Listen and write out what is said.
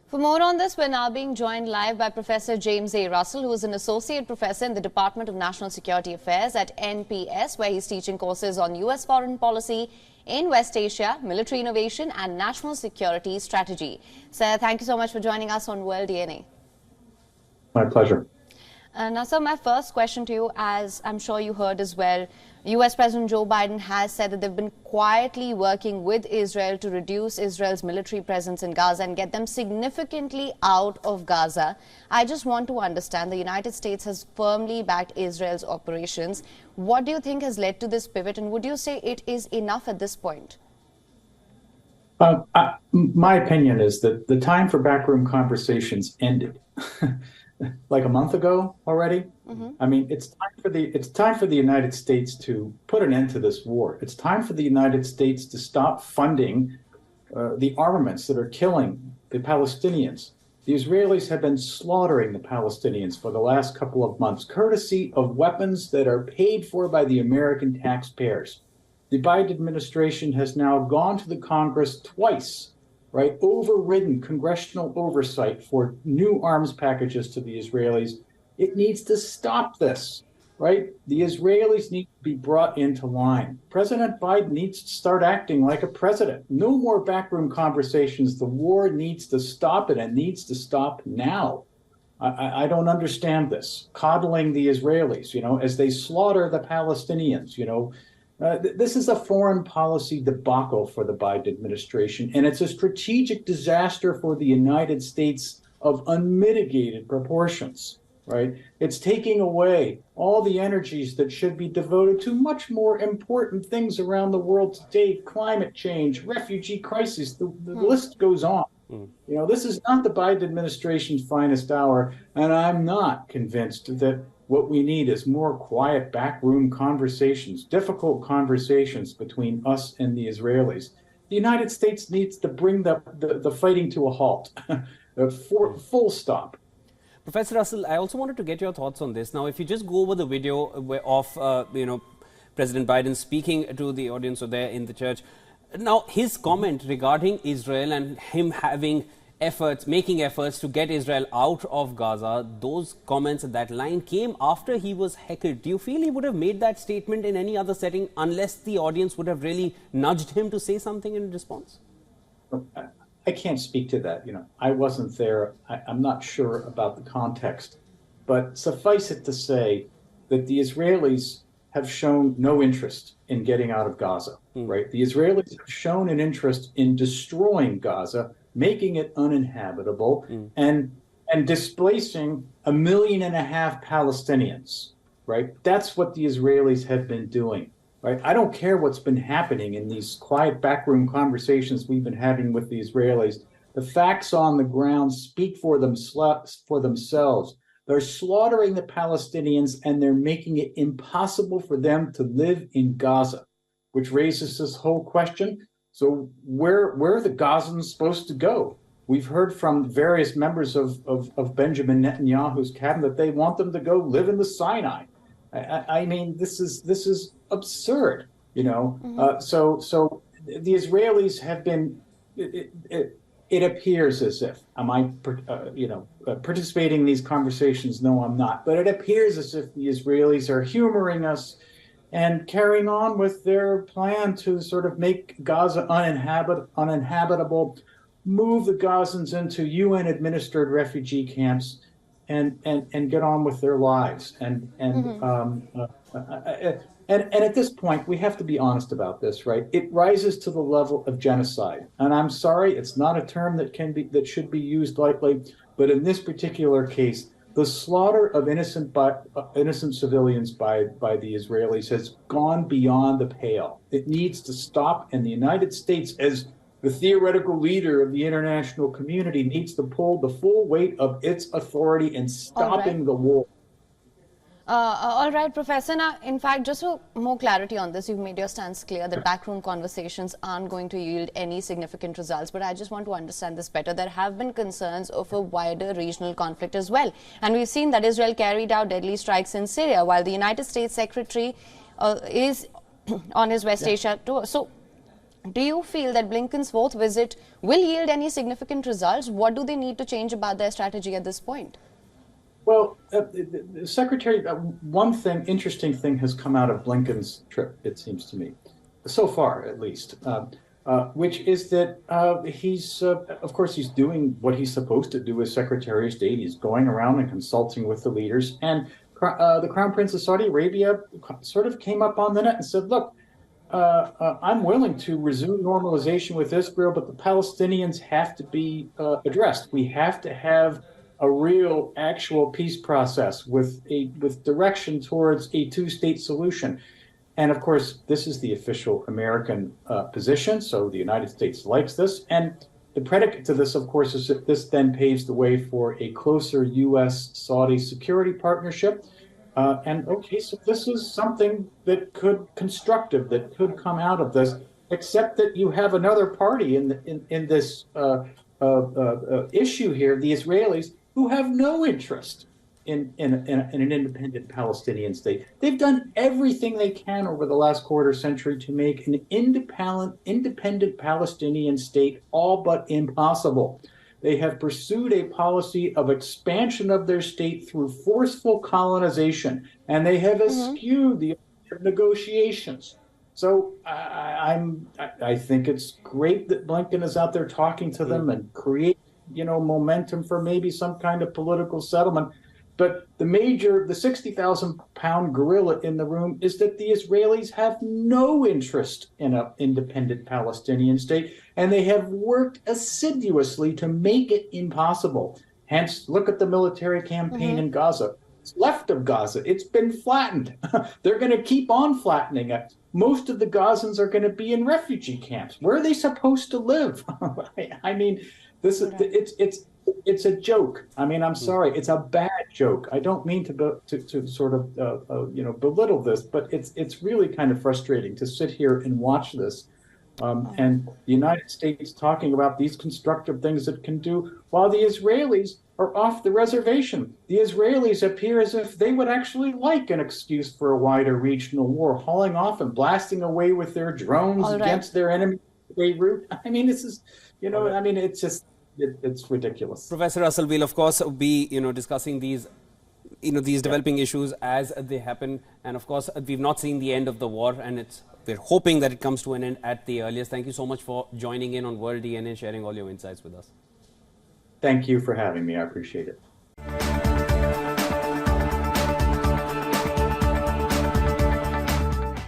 For more on this, we're now being joined live by Professor James A. Russell, who is an associate professor in the Department of National Security Affairs at NPS, where he's teaching courses on U.S. foreign policy in West Asia, military innovation and national security strategy. Sir, thank you so much for joining us on World DNA. My pleasure. Now, sir, my first question to you, as I'm sure you heard as well, U.S. President Joe Biden has said that they've been quietly working with Israel to reduce Israel's military presence in Gaza and get them significantly out of Gaza. I just want to understand, the United States has firmly backed Israel's operations. What do you think has led to this pivot, and would you say it is enough at this point? My opinion is that the time for backroom conversations ended. Like a month ago already. I mean, it's time for the United States to put an end to this war. It's time for the United States to stop funding the armaments that are killing the Palestinians. The Israelis have been slaughtering the Palestinians for the last couple of months, courtesy of weapons that are paid for by the American taxpayers. The Biden administration has now gone to the Congress twice, right, overridden congressional oversight for new arms packages to the Israelis. It needs to stop this, right? The Israelis need to be brought into line. President Biden needs to start acting like a president. No more backroom conversations. The war needs to stop, and it needs to stop now. I don't understand this. Coddling the Israelis, as they slaughter the Palestinians, this is a foreign policy debacle for the Biden administration, and it's a strategic disaster for the United States of unmitigated proportions, right? It's taking away all the energies that should be devoted to much more important things around the world today: climate change, refugee crisis, the list goes on. This is not the Biden administration's finest hour, and I'm not convinced that what we need is more quiet backroom conversations, difficult conversations between us and the Israelis. The United States needs to bring the fighting to a halt, full stop. Professor Russell, I also wanted to get your thoughts on this. Now, if you just go over the video of President Biden speaking to the audience there in the church, now his comment regarding Israel and him making efforts to get Israel out of Gaza, those comments, that line came after he was heckled. Do you feel he would have made that statement in any other setting unless the audience would have really nudged him to say something in response? I can't speak to that. I wasn't there. I'm not sure about the context. But suffice it to say that the Israelis have shown no interest in getting out of Gaza, right? The Israelis have shown an interest in destroying Gaza, making it uninhabitable, and displacing 1.5 million Palestinians, right? That's what the Israelis have been doing, right? I don't care what's been happening in these quiet backroom conversations we've been having with the Israelis. The facts on the ground speak for themselves. They're slaughtering the Palestinians, and they're making it impossible for them to live in Gaza, which raises this whole question. So where are the Gazans supposed to go? We've heard from various members of Benjamin Netanyahu's cabinet that they want them to go live in the Sinai. I mean, this is absurd, So the Israelis have been. It appears as if participating in these conversations. No, I'm not. But it appears as if the Israelis are humoring us and carrying on with their plan to sort of make Gaza uninhabitable, move the Gazans into UN-administered refugee camps, and get on with their lives. And at this point, we have to be honest about this, right? It rises to the level of genocide. And I'm sorry, it's not a term that should be used lightly, but in this particular case, the slaughter of innocent civilians by the Israelis has gone beyond the pale. It needs to stop, and the United States, as the theoretical leader of the international community, needs to pull the full weight of its authority in stopping the war. All right, Professor. Now, in fact, just for more clarity on this, you've made your stance clear that backroom conversations aren't going to yield any significant results. But I just want to understand this better. There have been concerns of a wider regional conflict as well. And we've seen that Israel carried out deadly strikes in Syria, while the United States Secretary is on his West Asia tour. So Do you feel that Blinken's fourth visit will yield any significant results? What do they need to change about their strategy at this point? Well, the Secretary, one interesting thing has come out of Blinken's trip, it seems to me, so far at least, which is that he's, of course, he's doing what he's supposed to do as Secretary of State. He's going around and consulting with the leaders. And the Crown Prince of Saudi Arabia sort of came up on the net and said, look, I'm willing to resume normalization with Israel, but the Palestinians have to be addressed. We have to have a real, actual peace process with direction towards a two-state solution. And of course, this is the official American position, so the United States likes this. And the predicate to this, of course, is that this then paves the way for a closer U.S.-Saudi security partnership. And okay, so this is something that could come out of this, except that you have another party in this issue here, the Israelis, who have no interest in an independent Palestinian state. They've done everything they can over the last quarter century to make an independent Palestinian state all but impossible. They have pursued a policy of expansion of their state through forceful colonization, and they have eschewed the negotiations. So I think it's great that Blinken is out there talking to them and create, momentum for maybe some kind of political settlement. But the 60,000-pound gorilla in the room is that the Israelis have no interest in an independent Palestinian state, and they have worked assiduously to make it impossible. Hence, look at the military campaign in Gaza. It's left of Gaza. It's been flattened. They're going to keep on flattening it. Most of the Gazans are going to be in refugee camps. Where are they supposed to live? I mean, it's a joke. I mean, I'm sorry, it's a bad joke. I don't mean to sort of belittle this, but it's really kind of frustrating to sit here and watch this, and the United States talking about these constructive things it can do, while the Israelis are off the reservation. The Israelis appear as if they would actually like an excuse for a wider regional war, hauling off and blasting away with their drones against their enemy Beirut. I mean, this is, I mean, it's just. It's ridiculous. Professor Russell, we'll of course be discussing these developing issues as they happen, and of course we've not seen the end of the war, and we're hoping that it comes to an end at the earliest. Thank you so much for joining in on World DNA and sharing all your insights with us. Thank you for having me. I appreciate it.